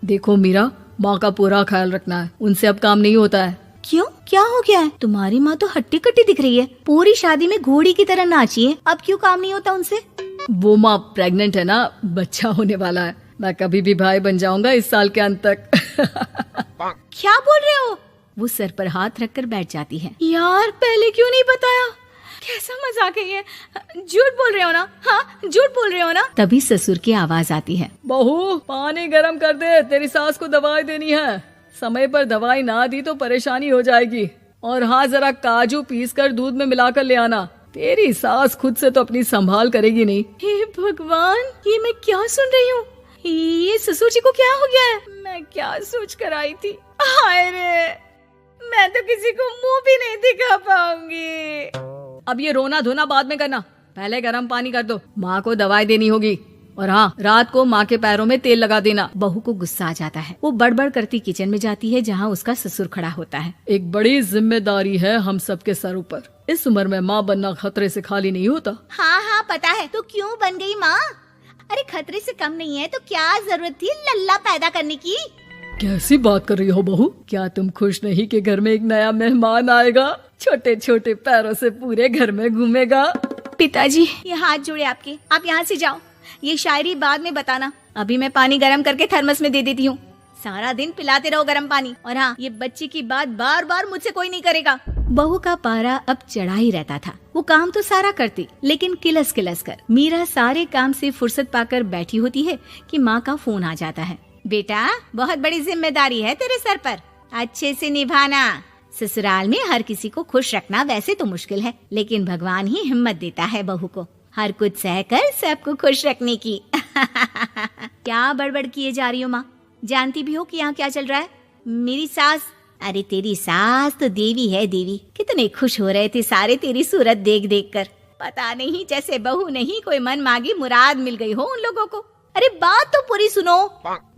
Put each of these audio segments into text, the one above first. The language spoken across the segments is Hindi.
देखो मीरा, माँ का पूरा ख्याल रखना है, उनसे अब काम नहीं होता है। क्यों, क्या हो गया है? तुम्हारी माँ तो हट्टी कट्टी दिख रही है, पूरी शादी में घोड़ी की तरह नाची है, अब क्यों काम नहीं होता उनसे? वो माँ प्रेग्नेंट है ना, बच्चा होने वाला है। मैं कभी भी भाई बन जाऊंगा इस साल के अंत तक। क्या बोल रहे हो? वो सर पर हाथ रखकर बैठ जाती है। यार पहले क्यों नहीं बताया? कैसा मजाक है ये? झूठ बोल रहे हो ना? हाँ, झूठ बोल रहे हो ना? तभी ससुर की आवाज आती है। बहू, पानी गरम कर दे, तेरी सास को दवाई देनी है। समय पर दवाई ना दी तो परेशानी हो जाएगी। और हाँ, जरा काजू पीस कर दूध में मिलाकर ले आना। तेरी सास खुद से तो अपनी संभाल करेगी नहीं। हे भगवान, ये मैं क्या सुन रही हूँ? ये ससुर जी को क्या हो गया है? मैं क्या सोच कर आई थी? हाय रे, मैं तो किसी को मुंह भी नहीं दिखा पाऊंगी। अब ये रोना धोना बाद में करना, पहले गर्म पानी कर दो, माँ को दवाई देनी होगी। और हाँ, रात को माँ के पैरों में तेल लगा देना। बहू को गुस्सा आ जाता है, वो बड़बड़ करती किचन में जाती है जहाँ उसका ससुर खड़ा होता है। एक बड़ी जिम्मेदारी है हम सबके सर ऊपर। इस उम्र में माँ बनना खतरे से खाली नहीं होता। हाँ हाँ पता है, तो क्यों बन गई माँ? अरे खतरे से कम नहीं है तो क्या जरूरत थी लल्ला पैदा करने की? कैसी बात कर रही हो बहू? क्या तुम खुश नहीं कि घर में एक नया मेहमान आएगा, छोटे छोटे पैरों से पूरे घर में घूमेगा? पिताजी, ये हाथ जोड़े आपके, आप यहाँ से जाओ। ये शायरी बाद में बताना, अभी मैं पानी गरम करके थर्मस में दे देती हूँ। सारा दिन पिलाते रहो गरम पानी। और हाँ, ये बच्ची की बात बार बार मुझसे कोई नहीं करेगा। बहू का पारा अब चढ़ा ही रहता था। वो काम तो सारा करती, लेकिन किलस किलस कर। मीरा सारे काम से फुर्सत पाकर बैठी होती है कि माँ का फोन आ जाता है। बेटा, बहुत बड़ी जिम्मेदारी है तेरे सर पर, अच्छे से निभाना। ससुराल में हर किसी को खुश रखना वैसे तो मुश्किल है, लेकिन भगवान ही हिम्मत देता है बहू को हर कुछ सहकर सबको खुश रखने की। क्या बड़बड़ किए जा रही हो माँ? जानती भी हो कि यहाँ क्या चल रहा है? मेरी सास, अरे तेरी सास तो देवी है देवी। कितने खुश हो रहे थे सारे तेरी सूरत देख देख कर। पता नहीं जैसे बहू नहीं कोई मन मांगी मुराद मिल गई हो उन लोगों को। अरे बात तो पूरी सुनो।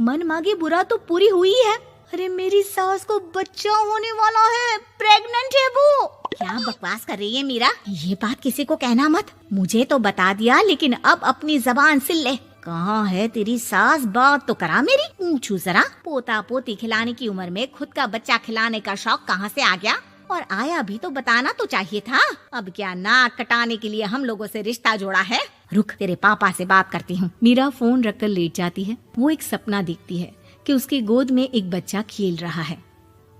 मन मांगी मुराद तो पूरी हुई है। अरे मेरी सास को बच्चा होने वाला है, प्रेग्नेंट है वो। क्या बकवास कर रही है मीरा? ये बात किसी को कहना मत। मुझे तो बता दिया, लेकिन अब अपनी जबान सिल ले। कहाँ है तेरी सास? बात तो करा मेरी। पूछू जरा, पोता पोती खिलाने की उम्र में खुद का बच्चा खिलाने का शौक कहाँ से आ गया? और आया भी तो बताना तो चाहिए था। अब क्या नाक कटाने के लिए हम लोगों से रिश्ता जोड़ा है? रुक, तेरे पापा से बात करती हूँ। मीरा फोन रखकर लेट जाती है। वो एक सपना देखती है कि उसकी गोद में एक बच्चा खेल रहा है।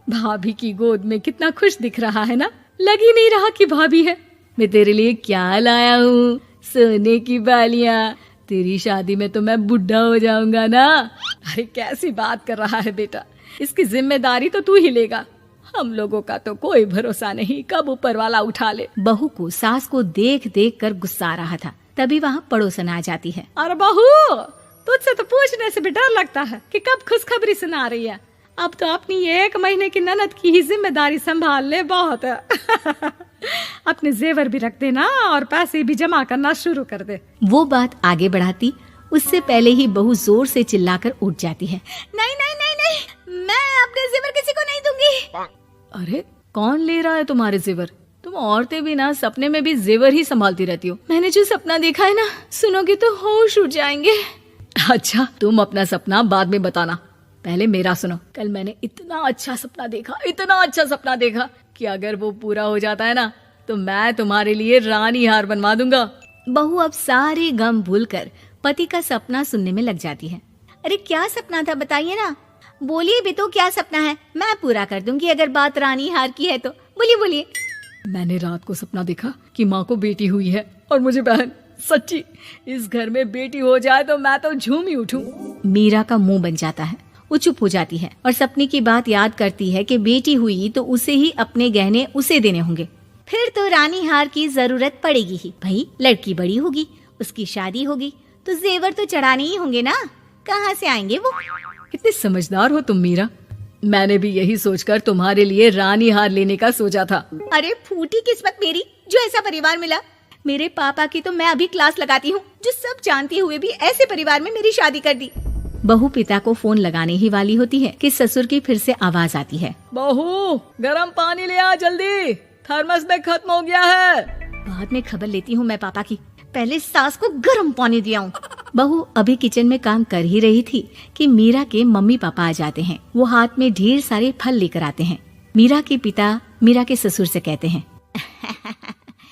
भाभी की गोद में कितना खुश दिख रहा है ना, लग ही नहीं रहा कि भाभी है। मैं तेरे लिए क्या लाया हूँ, सोने की बालियाँ। तेरी शादी में तो मैं बुढ़ा हो जाऊंगा ना। अरे कैसी बात कर रहा है बेटा, इसकी जिम्मेदारी तो तू ही लेगा। हम लोगों का तो कोई भरोसा नहीं, कब ऊपर वाला उठा ले। बहू को सास को देख देख कर गुस्सा आ रहा था। तभी वहाँ पड़ोसन आ जाती है। अरे बहू, तुझसे तो पूछने से भी डर लगता है कि कब खुशखबरी सुना रही है। अब तो अपनी 1 महीने की ननद की ही जिम्मेदारी संभाल ले, बहुत है। अपने जेवर भी रख देना और पैसे भी जमा करना शुरू कर दे। वो बात आगे बढ़ाती उससे पहले ही बहू जोर से चिल्लाकर उठ जाती है। नहीं नहीं नहीं नहीं, मैं अपने जेवर किसी को नहीं दूंगी। अरे कौन ले रहा है तुम्हारे जेवर? तुम औरतें भी ना सपने में भी जेवर ही संभालती रहती हो। मैंने जो सपना देखा है ना, सुनोगे तो होश उड़ जाएंगे। अच्छा, तुम अपना सपना बाद में बताना, पहले मेरा सुनो। कल मैंने इतना अच्छा सपना देखा, इतना अच्छा सपना देखा कि अगर वो पूरा हो जाता है ना तो मैं तुम्हारे लिए रानी हार बनवा दूंगा। बहू अब सारे गम भूलकर पति का सपना सुनने में लग जाती है। अरे क्या सपना था, बताइए ना। बोलिए भी तो, क्या सपना है? मैं पूरा कर दूंगी अगर बात रानी हार की है तो। बोलिए बोलिए। मैंने रात को सपना देखा कि माँ को बेटी हुई है और मुझे बहन। सच्ची, इस घर में बेटी हो जाए तो मैं तो झूम ही उठूं। मीरा का मुंह बन जाता है। वो चुप हो जाती है और सपने की बात याद करती है कि बेटी हुई तो उसे ही अपने गहने उसे देने होंगे। फिर तो रानी हार की जरूरत पड़ेगी ही। भाई लड़की बड़ी होगी, उसकी शादी होगी तो जेवर तो चढ़ाने ही होंगे ना, कहाँ से आएंगे वो? कितने समझदार हो तुम मीरा। मैंने भी यही सोचकर तुम्हारे लिए रानी हार लेने का सोचा था। अरे फूटी किस्मत मेरी जो ऐसा परिवार मिला। मेरे पापा की तो मैं अभी क्लास लगाती हूँ, जो सब जानते हुए भी ऐसे परिवार में मेरी शादी कर दी। बहू पिता को फोन लगाने ही वाली होती है कि ससुर की फिर से आवाज आती है। बहू, गरम पानी ले आ जल्दी, थर्मस में खत्म हो गया है। बाद में खबर लेती हूँ मैं पापा की। पहले सास को गर्म पानी दिया हूँ। बहू अभी किचन में काम कर ही रही थी कि मीरा के मम्मी पापा आ जाते हैं। वो हाथ में ढेर सारे फल लेकर आते हैं। मीरा के पिता मीरा के ससुर से कहते हैं,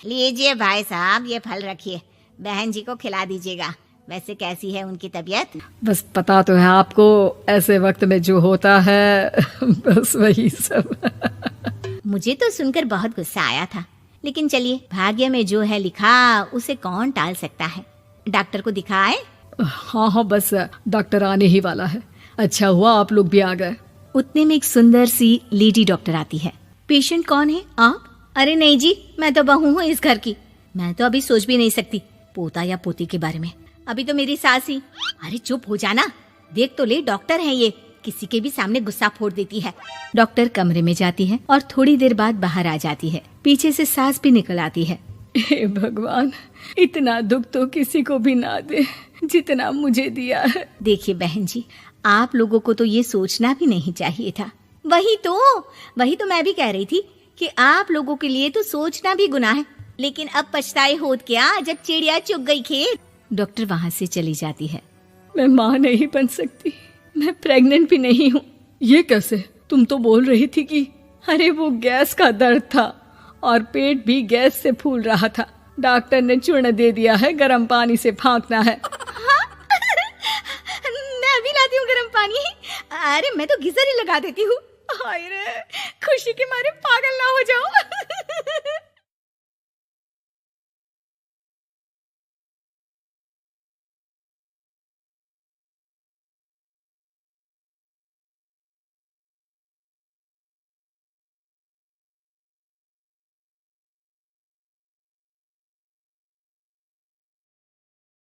लीजिए भाई साहब, ये फल रखिए, बहन जी को खिला दीजिएगा। वैसे कैसी है उनकी तबीयत? बस पता तो है आपको, ऐसे वक्त में जो होता है बस वही सब। मुझे तो सुनकर बहुत गुस्सा आया था, लेकिन चलिए, भाग्य में जो है लिखा उसे कौन टाल सकता है। डॉक्टर को दिखाए? हाँ, बस डॉक्टर आने ही वाला है। अच्छा हुआ आप लोग भी आ गए। उतने में एक सुंदर सी लेडी डॉक्टर आती है। पेशेंट कौन है आप? अरे नहीं जी, मैं तो बहू हूँ इस घर की। मैं तो अभी सोच भी नहीं सकती पोता या पोती के बारे में। अभी तो मेरी सास ही। अरे चुप हो जाना, देख तो ले, डॉक्टर है ये, किसी के भी सामने गुस्सा फोड़ देती है। डॉक्टर कमरे में जाती है और थोड़ी देर बाद बाहर आ जाती है। पीछे से सास भी निकल आती है। हे भगवान, इतना दुख तो किसी को भी ना दे जितना मुझे दिया है। देखिए बहन जी, आप लोगों को तो ये सोचना भी नहीं चाहिए था। वही तो मैं भी कह रही थी कि आप लोगों के लिए तो सोचना भी गुनाह है, लेकिन अब पछताए होत क्या जब चिड़िया चुग गई खेत। डॉक्टर वहाँ से चली जाती है। मैं माँ नहीं बन सकती, मैं प्रेग्नेंट भी नहीं हूँ। ये कैसे? तुम तो बोल रही थी कि अरे वो गैस का दर्द था और पेट भी गैस से फूल रहा था। डॉक्टर ने चूर्ण दे दिया है, गर्म पानी से फाँकना है। मैं अभी लाती हूँ गर्म पानी। अरे मैं तो गीजर ही लगा देती हूँ। हाय रे, खुशी के मारे पागल ना हो जाओ।